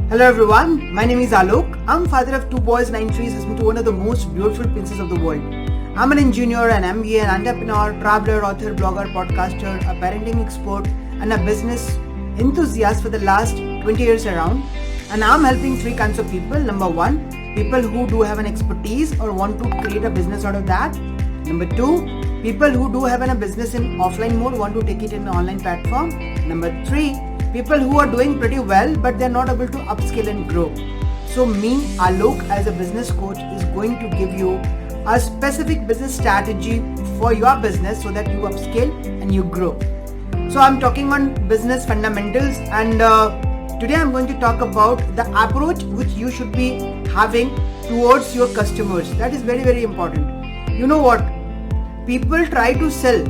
Hello everyone, my name is Alok. I'm father of 2 boys, 9 trees, husband to one of the most beautiful princes of the world. I'm an engineer, an MBA, an entrepreneur, traveler, author, blogger, podcaster, a parenting expert, and a business enthusiast for the last 20 years around. And I'm helping 3 kinds of people. Number 1, people who do have an expertise or want to create a business out of that. Number 2, people who do have a business in offline mode, want to take it in an online platform. Number 3, people who are doing pretty well but they're not able to upskill and grow. So me, Alok, as a business coach, is going to give you a specific business strategy for your business so that you upskill and you grow. So I'm talking on business fundamentals, and today I'm going to talk about the approach which you should be having towards your customers. That is very, very important. You know what? People try to sell,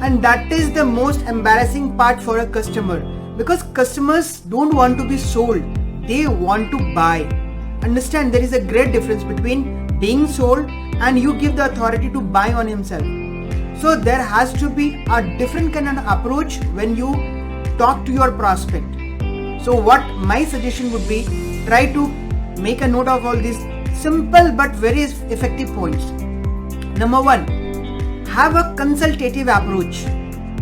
and that is the most embarrassing part for a customer, because customers don't want to be sold, they want to buy. Understand, there is a great difference between being sold and you give the authority to buy on himself. So there has to be a different kind of approach when you talk to your prospect. So what my suggestion would be, try to make a note of all these simple but very effective points. Number 1, have a consultative approach.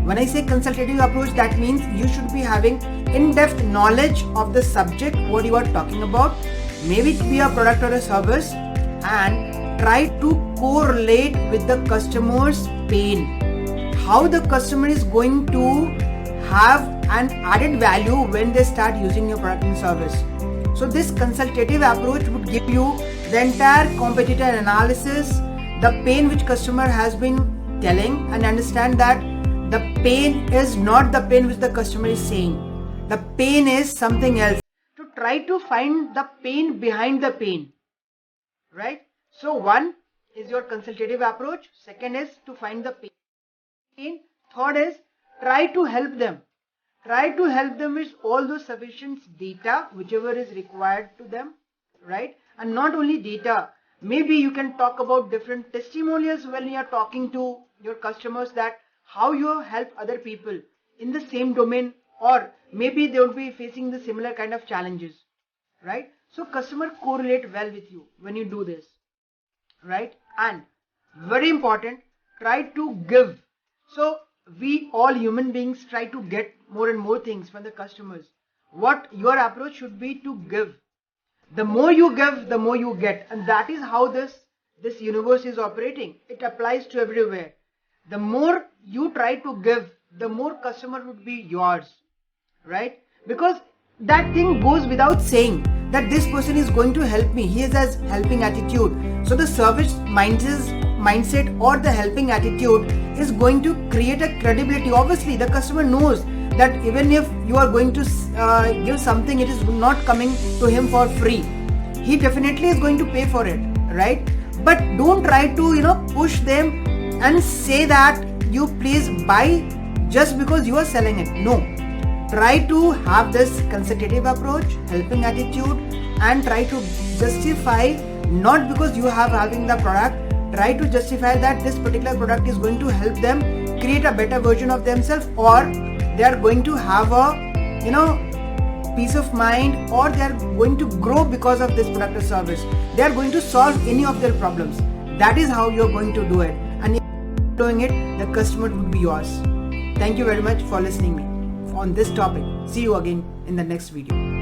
When I say consultative approach, that means you should be having in-depth knowledge of the subject what you are talking about, maybe it be a product or a service, and try to correlate with the customer's pain. How the customer is going to have an added value when they start using your product and service. So this consultative approach would give you the entire competitor analysis, the pain which customer has been telling, and understand that the pain is not the pain which the customer is saying. The pain is something else. To try to find the pain behind the pain. Right? So 1 is your consultative approach. 2nd is to find the pain. 3rd is try to help them. Try to help them with all those sufficient data, whichever is required to them. Right? And not only data. Maybe you can talk about different testimonials when you are talking to your customers, that how you help other people in the same domain, or maybe they would be facing the similar kind of challenges, right? So customer correlate well with you when you do this, right? And very important, try to give. So we all human beings try to get more and more things from the customers. What your approach should be to give. The more you give, the more you get, and that is how this universe is operating. It applies to everywhere. The more you try to give, the more customer would be yours, right? Because that thing goes without saying that this person is going to help me. He has a helping attitude. So the service mindset or the helping attitude is going to create a credibility. Obviously, the customer knows that even if you are going to give something, it is not coming to him for free. He definitely is going to pay for it, right? But don't try to, push them and say that you please buy just because you are selling it. No. Try to have this consultative approach, helping attitude, and try to justify, not because you have having the product, try to justify that this particular product is going to help them create a better version of themselves, or they are going to have a peace of mind, or they are going to grow because of this product or service. They are going to solve any of their problems. That is how you are going to do it. And if you are doing it, the customer would be yours. Thank you very much for listening me on this topic. See you again in the next video.